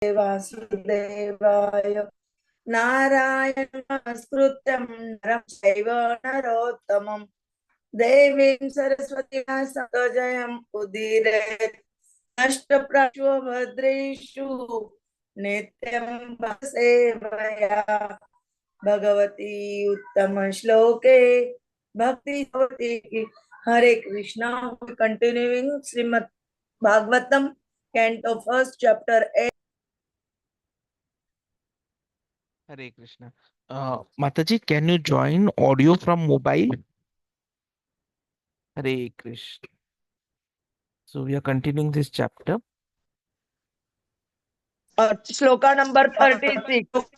वासुदेवाय नारायण नमस्कृत्यं नरं चैव नरोत्तमं देवीं सरस्वतीं सतजयं उदीरयेत् नष्टप्राशो भद्रेषु नित्यं सेवया भगवती उत्तम श्लोके भक्ति होती की। Hare Krishna. Continuing Shrimad Bhagavatam canto first chapter 8. Hare Krishna. Mataji, can you join audio from mobile? Hare Krishna. So we are continuing this chapter. Shloka number 36.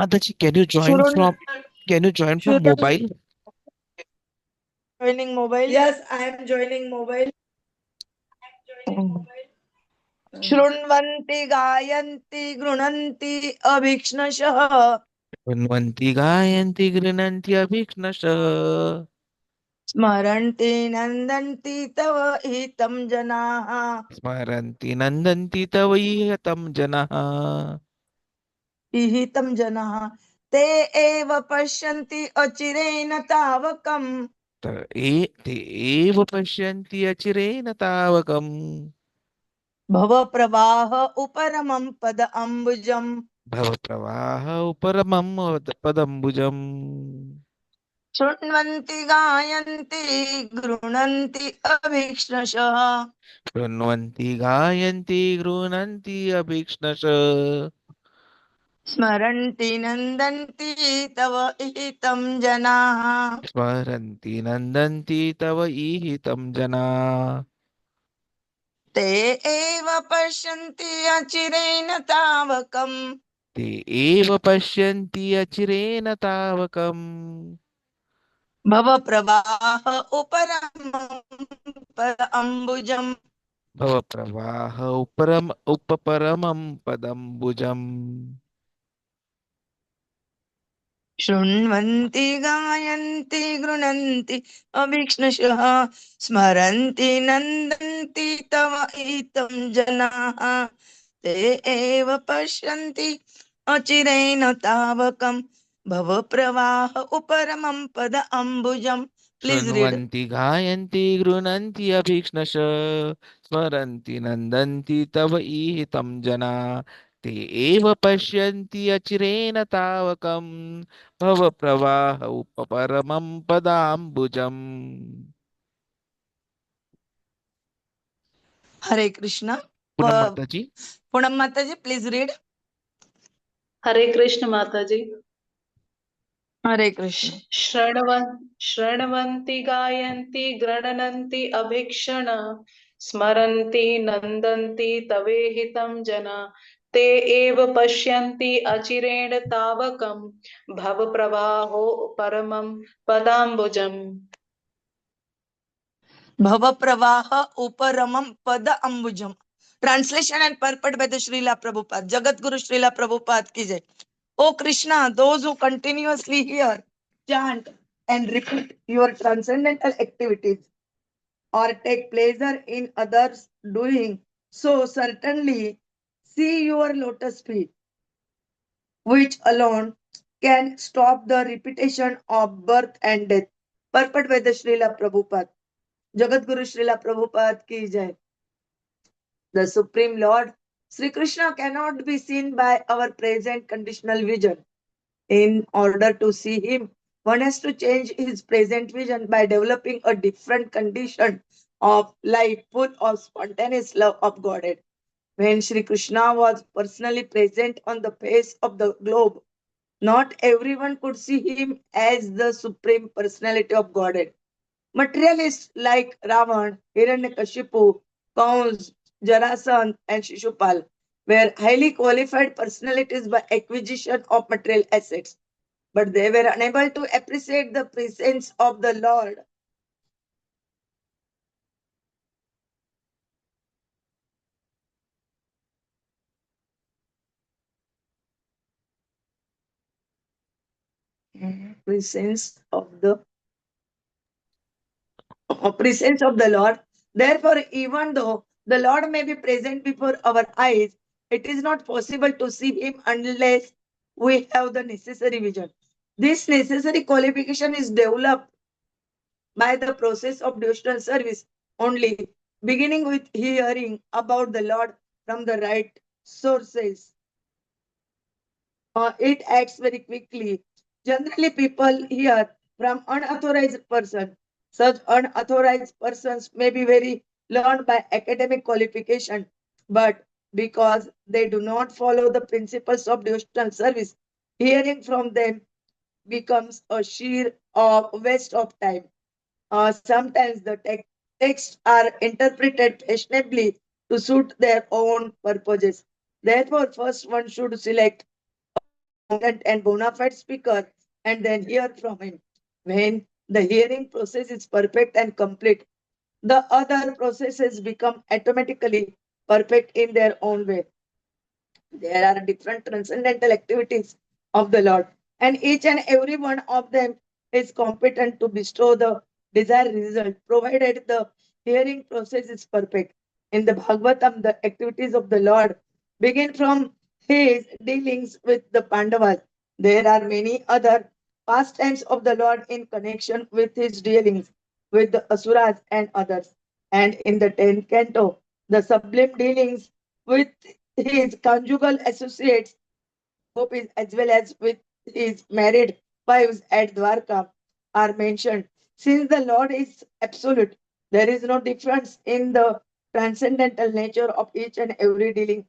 Mataji, can you join Shurun, from mobile? joining mobile. Yes, I am joining mobile. शृण्वन्ति गायन्ति गृह्णन्ति अभीक्ष्णशः Unvanti gayanti grinanti abhiknasha. स्मरन्ति नन्दन्ति तव हितं जनाः Smaranti nandanti tavayatam janaha. हितं जनाः ते एव पश्यन्ति अचिरेण तावकम् Te eva pashyanti achirena tavakam. भवप्रवाह उपरमं पद अम्बुजम् Bhava pravaha uparamam padambujam. शृण्वन्ति गायन्ति गृह्णन्ति अभीक्ष्णशः शृण्वन्ति गायन्ति गृह्णन्ति अभीक्ष्णश. स्मरन्ति नन्दन्ति तव हितं जनाः स्मरन्ति नन्दन्ति तव ईहितं जना. ते एव पश्यन्ति अचिरेण तावकम् ते एव पश्यन्ति अचिरेण तावकम्. भवप्रवाह उपरमं पद अम्बुजम् भवप्रवाह उपपरमं पदम्बुजम्. शृण्वन्ति गायन्ति गृह्णन्ति अभीक्ष्णशः स्मरन्ति नन्दन्ति तव हितं जनाः ते एव पश्यन्ति अचिरेण तावकम् भवप्रवाह उपरमं पद अम्बुजम्. Please read. शृण्वन्ति गायन्ति गृह्णन्ति अभीक्ष्णश. स्मरन्ति नन्दन्ति तव ईहितं जना. ते एव पश्यन्ति अचिरेण तावकम्. भवप्रवाह उपपरमं पदाम्बुजम्. Hare Krishna. पूनम माताजी. Punam Mataji, please read. हरे कृष्ण माताजी. हरे कृष्ण. शृण्वन्ति गायन्ति गृह्णन्ति अभीक्ष्ण स्मरन्ति नन्दन्ति तवेहितं जना ते एव पश्यन्ति अचिरेण तावकं भवप्रवाहो परमं पदाम्बुजम्. Bhavapravaha uparamam pada ambujam. Translation and purport by the Srila Prabhupada. Jagat Guru Srila Prabhupada ki jai. O Krishna, those who continuously hear, chant and repeat your transcendental activities or take pleasure in others doing so certainly see your lotus feet, which alone can stop the repetition of birth and death. Purport by the Srila Prabhupada. Jagat Guru Srila Prabhupada ki jai. The Supreme Lord, Sri Krishna, cannot be seen by our present conditional vision. In order to see him, one has to change his present vision by developing a different condition of life full of spontaneous love of Godhead. When Sri Krishna was personally present on the face of the globe, not everyone could see him as the Supreme Personality of Godhead. Materialists like Ravan, Hiranyakashipu, Kaunsa, Jarasandha, and Shishupal were highly qualified personalities by acquisition of material assets, but they were unable to appreciate the presence of the Lord. Presence of the Lord. Therefore, even though the Lord may be present before our eyes, It is not possible to see him unless we have the necessary vision. This necessary qualification is developed by the process of devotional service only, beginning with hearing about the Lord from the right sources. It acts very quickly. Generally, people hear from unauthorized person. Such unauthorized persons may be very learned by academic qualification, but because they do not follow the principles of devotional service, hearing from them becomes a sheer waste of time. Sometimes the texts are interpreted fashionably to suit their own purposes. Therefore, first one should select and bona fide speaker and then hear from him. When the hearing process is perfect and complete, the other processes become automatically perfect in their own way. There are different transcendental activities of the Lord, and each and every one of them is competent to bestow the desired result, provided the hearing process is perfect. In the Bhagavatam, the activities of the Lord begin from his dealings with the Pandavas. There are many other pastimes of the Lord in connection with his dealings with the Asuras and others. And in the 10th canto, the sublime dealings with his conjugal associates, gopis, as well as with his married wives at Dwarka are mentioned. Since the Lord is absolute, there is no difference in the transcendental nature of each and every dealing.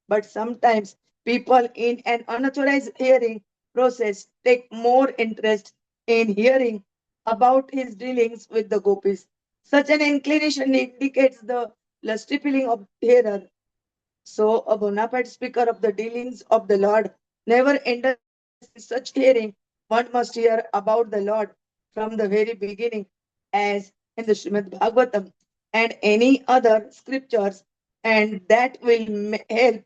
But sometimes people in an unauthorized hearing process take more interest in hearing about his dealings with the gopis. Such an inclination indicates the lusty feeling of hearer. So, a bona fide speaker of the dealings of the Lord never enters in such hearing. One must hear about the Lord from the very beginning, as in the Srimad Bhagavatam and any other scriptures, and that will help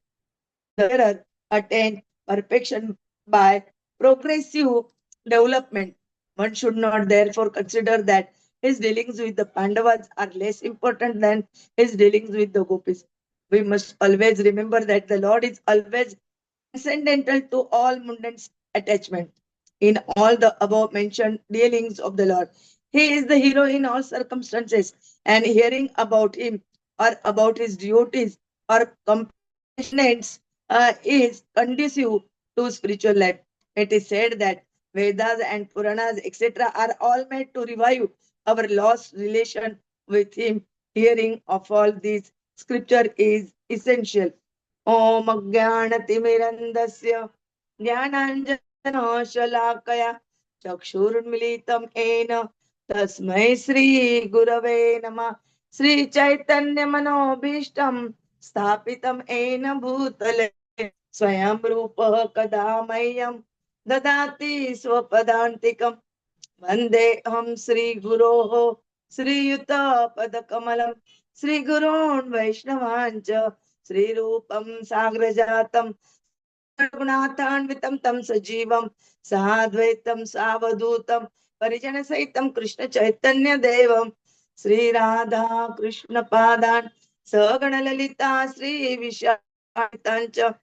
the hearer attain perfection by progressive development. One should not therefore consider that his dealings with the Pandavas are less important than his dealings with the gopis. We must always remember that the Lord is always transcendental to all mundane attachment. In all the above mentioned dealings of the Lord, he is the hero in all circumstances, and hearing about him or about his devotees or companions is conducive to spiritual life. It is said that Vedas and Puranas, etc., are all made to revive our lost relation with him. Hearing of all these scripture is essential. Om Jnanatimirandasya Jnananjana Chakshurmilitam Ena Tasmai Sri Gurave Nama Sri Chaitanya Manobhishtam Sthapitam Ena Bhutale Swayam Rupa Kadamayam Dadati Swapadantikam Vande Ham Sri Guroho Sri Yuta Padakamalam Sri Gurun Vaishnavancha Sri Rupam Sagrajatam Raghunathānvitam tam sajivam sadvaitam savadutam parijana saitam Krishna Chaitanya Devam Sri Radha Krishna Padan Sagana Lalita Sri Vishaitancha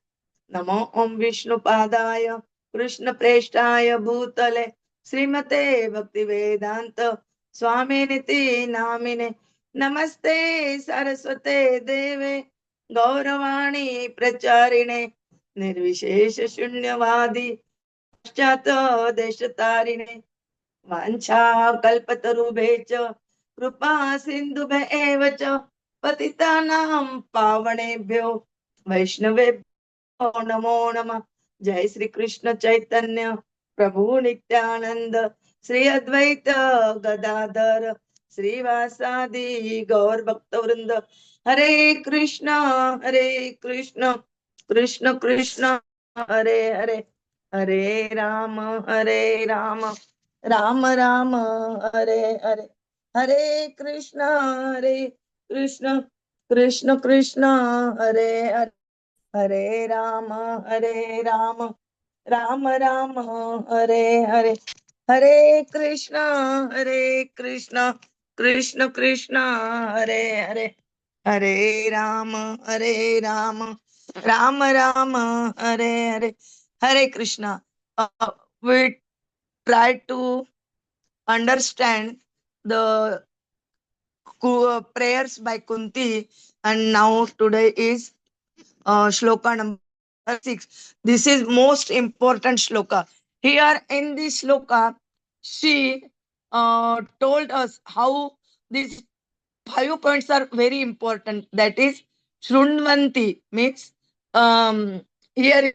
Namo Om Vishnu Padaya Krishna Preshtaya Bhutale Srimate Bhakti Vedanta Swami Niti Namine Namaste Saraswate Deve Gauravani Pracharine निर्विशेष शून्यवादी पश्चात देशतारिणे वाञ्छा कल्पतरुभ्यश्च कृपा सिन्धुभ्येव च पतितानां पावनेभ्यो वैष्णवेभ्यो नमो नमः. जय श्री कृष्ण चैतन्य प्रभु नित्यानंद श्री अद्वैत गदाधर श्रीवासादि गौर भक्तवृंद. हरे Krishna Krishna Krishna Hare Hare Hare Ram Ram Ram Hare Hare Hare Krishna Krishna Krishna Hare Hare Hare Ram Ram Ram Hare Hare Hare Krishna Krishna Krishna Hare Hare Hare Ram Rama Rama, Hare Hare, Hare Krishna. We try to understand the prayers by Kunti, and now today is shloka number 6. This is most important shloka. Here in this shloka, she told us how these 5 points are very important. That is, Shrunvanti means here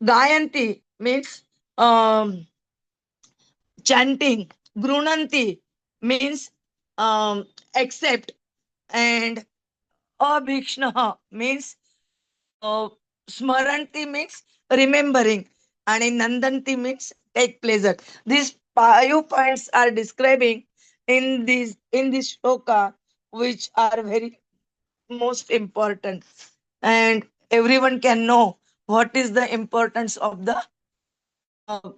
Gayanti means chanting. Grunanti means accept, and abhikshna means uh, smaranti means remembering, and in nandanti means take pleasure. These 5 points are describing in this shloka, which are very most important, and everyone can know what is the importance of the uh,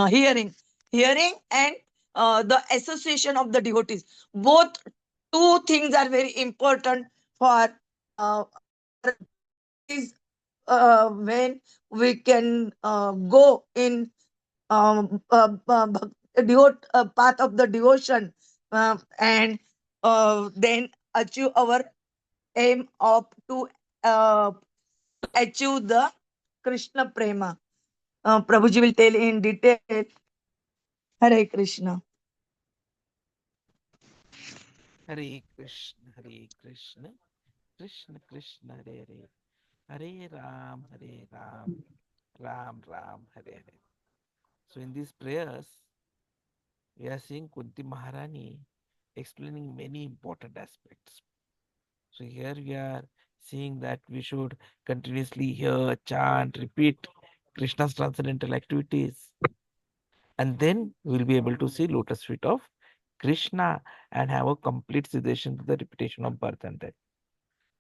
hearing and the association of the devotees. Both two things are very important for is when we can go in path of the devotion, and then achieve our aim of to achieve the Krishna prema. Prabhuji will tell in detail. Hare Krishna. Hare Krishna, Hare Krishna, Krishna Krishna, Hare Hare, Hare Ram, Hare Ram, Ram Ram, Hare Hare. So in these prayers, we are seeing Kunti Maharani explaining many important aspects. So here we are seeing that we should continuously hear, chant, repeat Krishna's transcendental activities, and then we'll be able to see lotus feet of Krishna and have a complete cessation to the repetition of birth and death.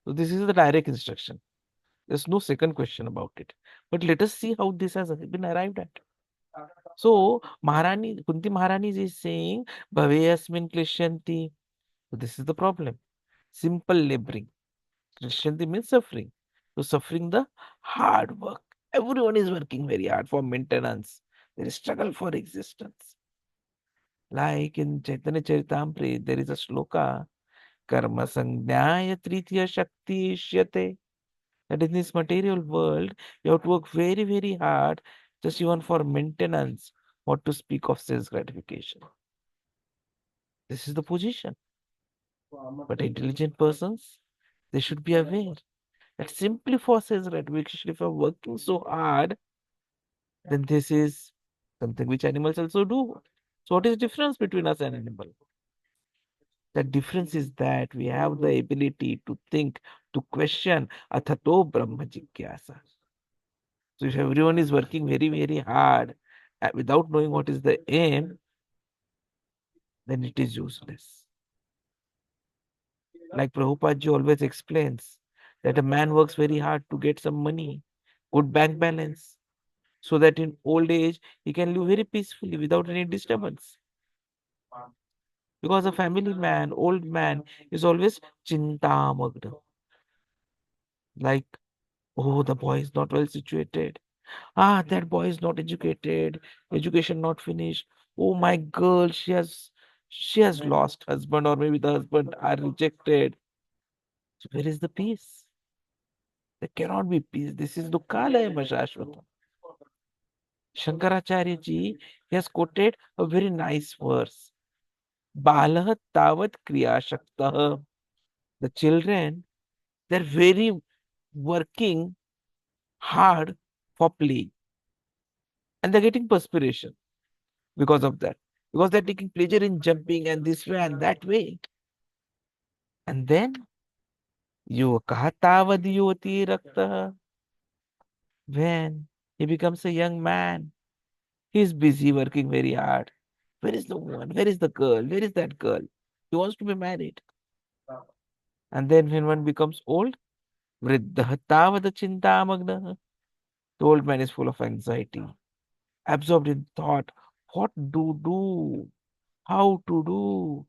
So this is the direct instruction. There's no second question about it. But let us see how this has been arrived at. So Maharani, Kunti Maharani is saying, bhave smin kliśyanti. So this is the problem. Simple laboring. Kliśyanti means suffering. So suffering the hard work. Everyone is working very hard for maintenance. There is struggle for existence. Like in Chaitanya Charitamrita, there is a shloka, Karma-saṁjñānyā tṛtīyā śaktir iṣyate. That in this material world, you have to work very, very hard, just even for maintenance, what to speak of self gratification. This is the position. But intelligent persons, they should be aware that simply for self gratification, if you're working so hard, then this is something which animals also do. So what is the difference between us and animal? The difference is that we have the ability to think, to question, athato brahma jigyasa. So if everyone is working very, very hard without knowing what is the aim, then it is useless. Like Prabhupada ji always explains that a man works very hard to get some money, good bank balance, so that in old age he can live very peacefully without any disturbance. Because a family man, old man, is always chintamagna. Like, oh, the boy is not well situated. Ah, that boy is not educated, education not finished. Oh, my girl, she has lost husband, or maybe the husband are rejected. So where is the peace? There cannot be peace. This is dukkalaya shashvata. Shankaracharya ji, he has quoted a very nice verse. Balah tavat kriya shaktah. The children, they're very working hard for play, and they're getting perspiration because of that. Because they're taking pleasure in jumping and this way and that way. And then yuvakah tavad yuvati raktah. When he becomes a young man, he's busy working very hard. Where is the woman? Where is the girl? Where is that girl? He wants to be married. And then when one becomes old, vriddhah tavad chintamagna. The old man is full of anxiety, absorbed in thought. What to do? How to do?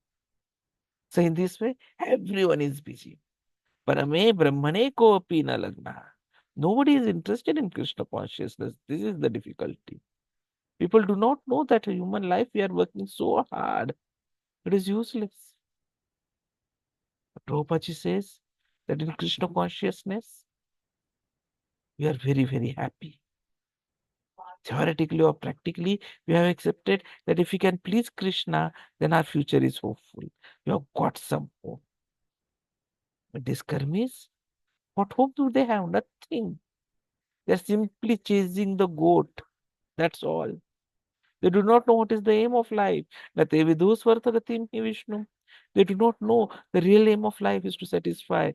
So in this way, everyone is busy. Parame Brahmane kopi na lagna. Nobody is interested in Krishna consciousness. This is the difficulty. People do not know that in human life we are working so hard. It is useless. Prabhupada says that in Krishna consciousness, we are very, very happy. Theoretically or practically, we have accepted that if we can please Krishna, then our future is hopeful. We have got some hope. But these karmis, what hope do they have? Nothing. They're simply chasing the goat. That's all. They do not know what is the aim of life. Nate vidusvartagatim hi Vishnu. They do not know the real aim of life is to satisfy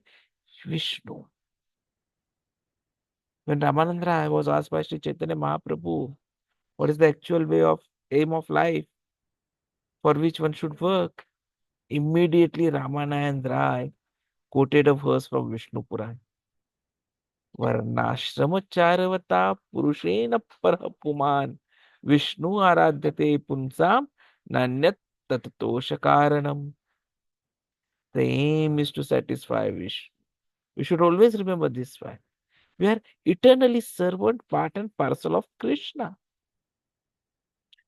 Vishnu. When Ramananda Rai was asked by Sri Chaitanya Mahaprabhu, what is the actual way of aim of life for which one should work? Immediately Ramananda Rai quoted a verse from Vishnu Puran. Varnashrama charavata purushena parah puman Vishnu aradhyate punsam nanyat tatotosha karanam. The aim is to satisfy Vishnu. We should always remember this fact. We are eternally servant, part and parcel of Krishna.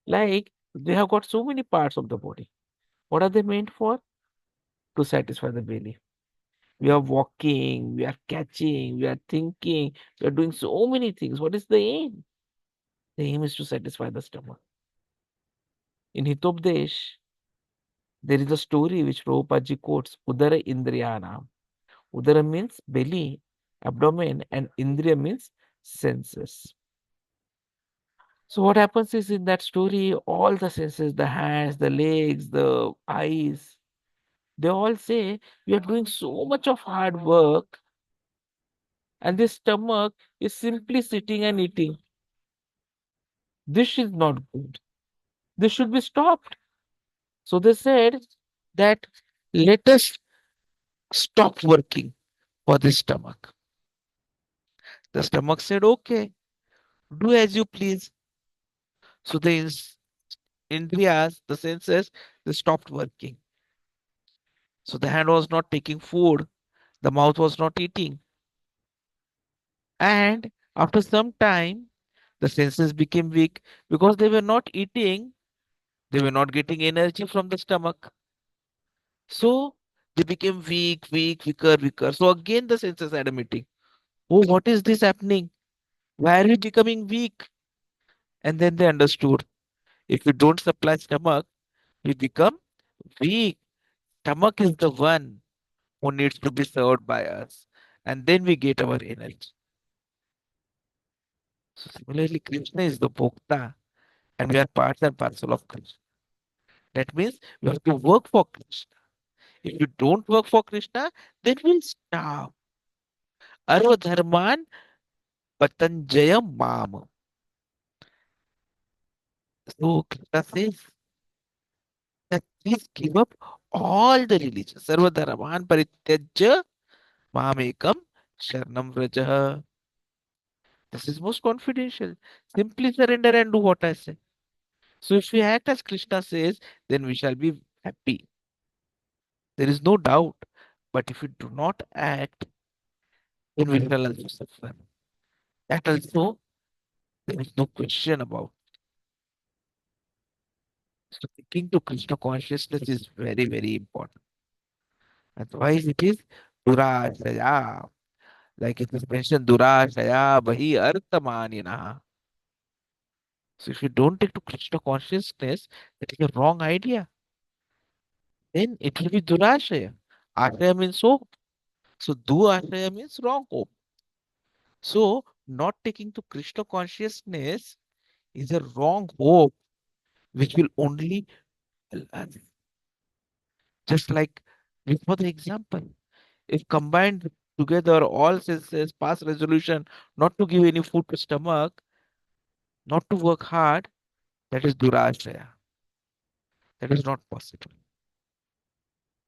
Like they have got so many parts of the body. What are they meant for? To satisfy the belly. We are walking, we are catching, we are thinking, we are doing so many things. What is the aim? The aim is to satisfy the stomach. In Hitopdesh, there is a story which Prabhupada quotes, Udara Indriyanam. Udara means belly, abdomen, and Indriya means senses. So what happens is in that story, all the senses, the hands, the legs, the eyes, they all say, we are doing so much of hard work and this stomach is simply sitting and eating. This is not good. This should be stopped. So they said that let us stop working for the stomach. The stomach said, okay, do as you please. So the indriyas, the senses, they stopped working. So the hand was not taking food, the mouth was not eating. And after some time, the senses became weak because they were not eating, they were not getting energy from the stomach. So they became weaker, weaker. So again the senses had a meeting. Oh, what is this happening? Why are we becoming weak? And then they understood if we don't supply stomach, we become weak. Stomach is the one who needs to be served by us. And then we get our energy. So similarly, Krishna is the Bhokta and we are part and parcel of Krishna. That means we have to work for Krishna. If you don't work for Krishna, then we'll starve. Arva dharman patanjaya mam. So Krishna says that please give up all the religions. Sarva dharman parityajya mamekam sharanam vrajaha. This is most confidential. Simply surrender and do what I say. So if we act as Krishna says, then we shall be happy. There is no doubt. But if we do not act, then we shall also suffer. That also there is no question about. So thinking to Krishna consciousness is very, very important. Otherwise it is Durashaya. Like it is mentioned, Durashaya Bahi Arthamanina. So if you don't take to Krishna consciousness, that is a wrong idea. Then it will be Durashaya. Ashaya means hope. So Du Ashaya means wrong hope. So not taking to Krishna consciousness is a wrong hope which will only help us. Just like before the example, if combined together all senses pass resolution not to give any food to stomach, not to work hard, that is durashaya. That is not possible.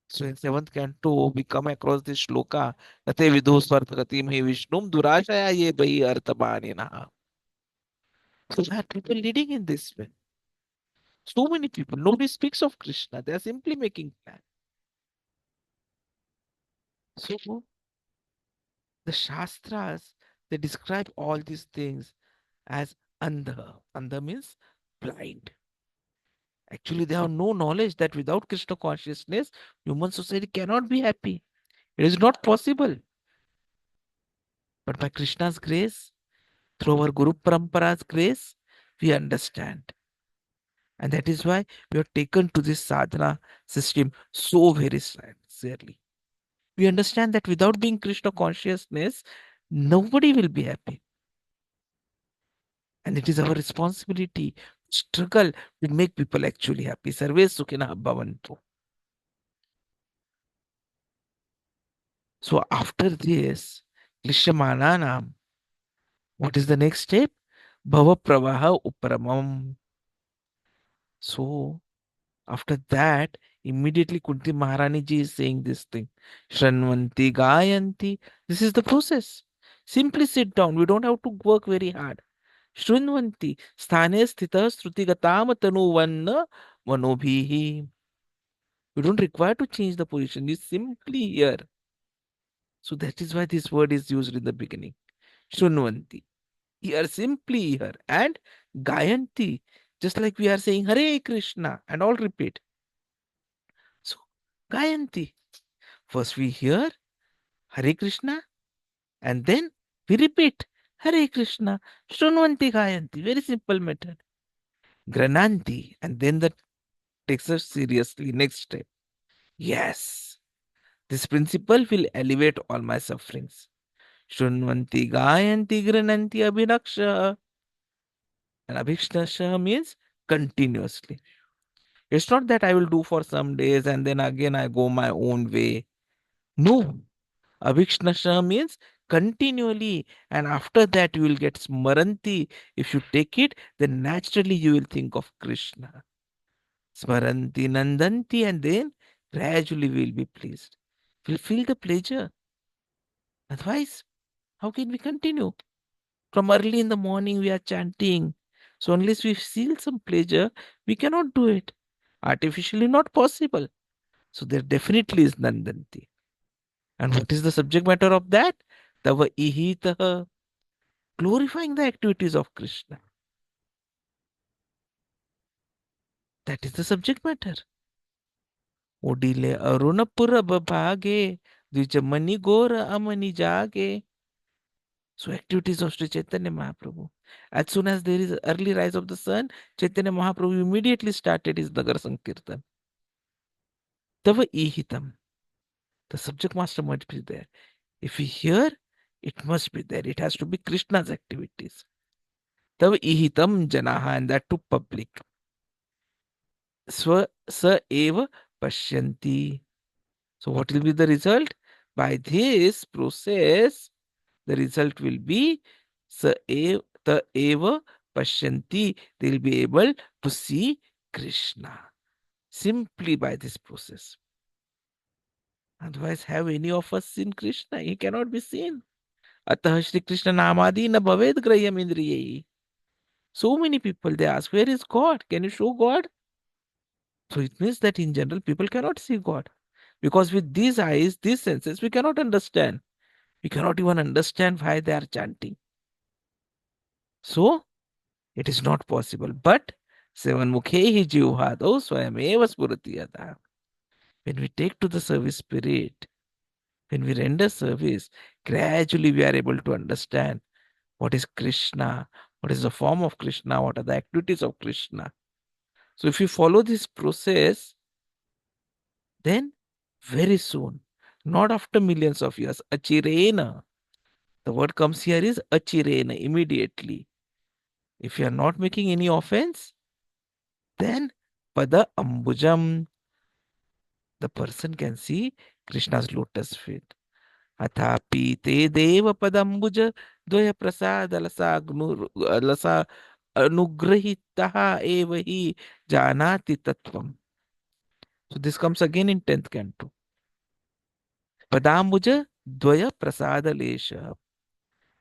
So in seventh canto, we come across this shloka, Nate vidhu svartagatim hi vishnum durashaya ye bhai arthamanina. So there are people leading in this way. So many people, nobody speaks of Krishna. They are simply making plans. So The Shastras, they describe all these things as andha. Andha means blind. Actually, they have no knowledge that without Krishna consciousness, human society cannot be happy. It is not possible. But by Krishna's grace, through our Guru Parampara's grace, we understand. And that is why we are taken to this sadhana system so very sincerely. We understand that without being Krishna consciousness, nobody will be happy. And it is our responsibility to struggle to make people actually happy. Sarve sukhina bhavantu. So after this, Klishyamananam, what is the next step? Bhava pravaha uparamam. So after that, immediately Kunti Maharani ji is saying this thing. Shranvanti gayanti. This is the process. Simply sit down. We don't have to work very hard. Shrinvanti sthane sthita srutigatam tanuvanna manobhihi. You don't require to change the position. You simply hear. So that is why this word is used in the beginning. Shrinvanti. Hear, simply hear. And gayanti. Just like we are saying Hare Krishna and all repeat. So gayanti. First we hear Hare Krishna and then we repeat Hare Krishna. Shrinvanti gayanti. Very simple method. Grananti. And then that takes us seriously. Next step. Yes, this principle will elevate all my sufferings. Shunvanti gayanti grananti abhinaksha. And abhinaksha means continuously. It's not that I will do for some days and then again I go my own way. No. Abhinaksha means continually, and after that you will get smaranti. If you take it, then naturally you will think of Krishna. Smaranti nandanti, and then gradually we will be pleased. We'll feel the pleasure. Otherwise, how can we continue? From early in the morning, we are chanting. So, unless we feel some pleasure, we cannot do it. Artificially, not possible. So, there definitely is Nandanti. And what is the subject matter of that? Tava ihitaha, glorifying the activities of Krishna. That is the subject matter. Odile arunapura babhage, dvijamani gora amani jage. So activities of Sri Chaitanya Mahaprabhu. As soon as there is early rise of the sun, Chaitanya Mahaprabhu immediately started his Nagar Sankirtan. Tava ihitam. The subject master must be there. If we hear, it must be there. It has to be Krishna's activities. Tava ihitam janaha, and that to public. Swa sa eva pashyanti. So what will be the result? By this process, the result will be ta eva pashyanti. They will be able to see Krishna simply by this process. Otherwise, have any of us seen Krishna? He cannot be seen. Atah Shri Krishna namadi na bhaved grayam indriyayi. So many people, they ask, where is God? Can you show God? So it means that in general, people cannot see God. Because with these eyes, these senses, we cannot understand. We cannot even understand why they are chanting. So, it is not possible. But seven mukhehi jivhado swayameva spuratiyata. When we take to the service spirit, when we render service, gradually we are able to understand what is Krishna, what is the form of Krishna, what are the activities of Krishna. So if you follow this process, then very soon, not after millions of years, achirena. The word comes here is achirena, immediately. If you are not making any offense, then pada ambujam, the person can see Krishna's lotus feet. Athapi te deva padambuja dvaya prasada lasa anugrahitaha evahi janati tattvam. So this comes again in 10th canto. Padambuja dvaya prasada lesha.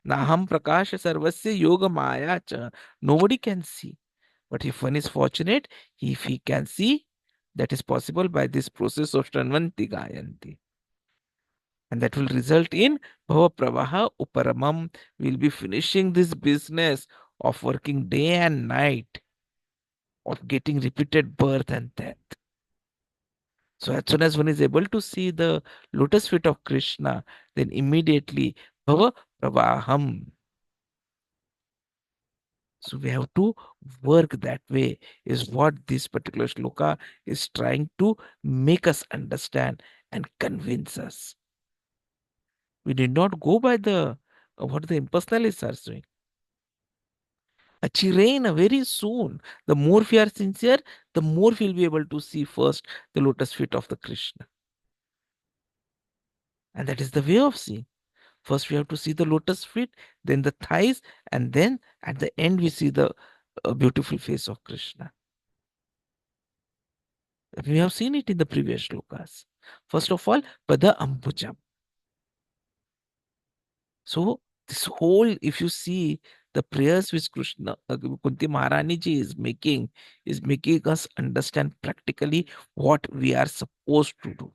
Naham prakasha sarvasya yoga maya cha. Nobody can see. But if one is fortunate, if he can see, that is possible by this process of Shranvanti Gayanti. And that will result in bhava pravaha uparamam. We'll be finishing this business of working day and night, of getting repeated birth and death. So as soon as one is able to see the lotus feet of Krishna, then immediately bhava pravaham. So we have to work that way, is what this particular shloka is trying to make us understand and convince us. We did not go by the what the impersonalists are saying. Achirena very soon. The more we are sincere, the more we'll be able to see first the lotus feet of the Krishna. And that is the way of seeing. First we have to see the lotus feet, then the thighs, and then at the end we see the beautiful face of Krishna. We have seen it in the previous shlokas. First of all, pada ambujam. So this whole, if you see the prayers which Krishna, Kunti Maharani ji is making us understand practically what we are supposed to do.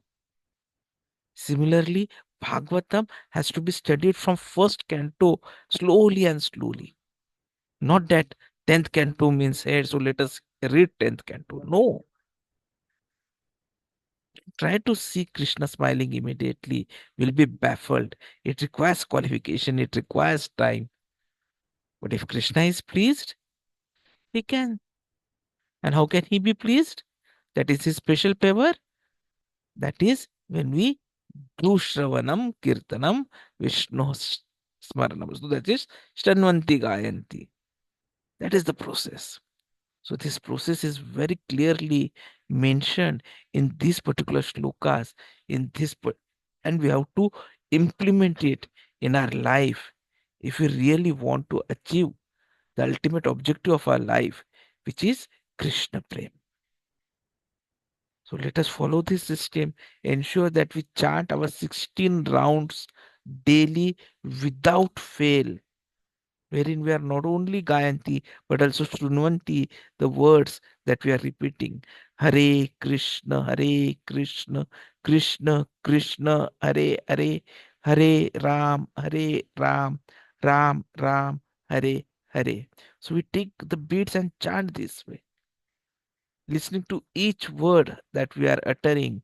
Similarly, Bhagavatam has to be studied from first canto slowly and slowly. Not that 10th canto means head, so let us read 10th canto. No. Try to see Krishna smiling immediately. Will be baffled. It requires qualification, it requires time. But if Krishna is pleased, he can. And how can he be pleased? That is his special power. That is when we do Shravanam, Kirtanam, Vishnu Smaranam. So that is Shtanvanti Gayanti. That is the process. So this process is very clearly mentioned in these particular shlokas, and we have to implement it in our life if we really want to achieve the ultimate objective of our life, which is Krishna Prem. So let us follow this system, ensure that we chant our 16 rounds daily without fail, wherein we are not only Gayanti but also Shrunvanti, the words that we are repeating. Hare Krishna, Krishna Krishna, Hare Hare, Hare Ram, Ram Ram, Hare Hare. So we take the beats and chant this way, listening to each word that we are uttering,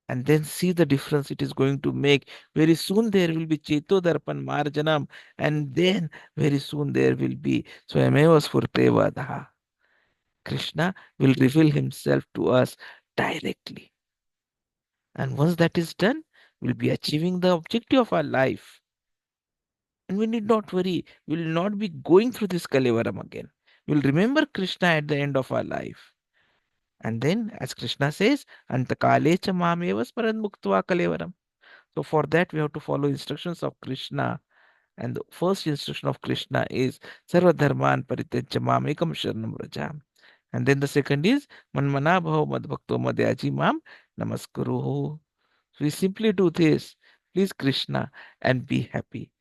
and then see the difference it is going to make. Very soon there will be Cheto Darpan Marjanam, and then very soon there will be Swayameva Sfurtevadaha. Krishna will reveal himself to us directly. And once that is done, we'll be achieving the objective of our life. And we need not worry, we will not be going through this Kalevaram again. We'll remember Krishna at the end of our life. And then, as Krishna says, Antakale cha mameva smaran muktva kalevaram. So for that, we have to follow instructions of Krishna. And the first instruction of Krishna is Sarva Dharman Parityajya Mam Ekam Sharanam Vrajam. And then the second is Manmana Bhava Madbhakto Madhyaji Mam Namaskaruhu. So we simply do this. Please Krishna and be happy.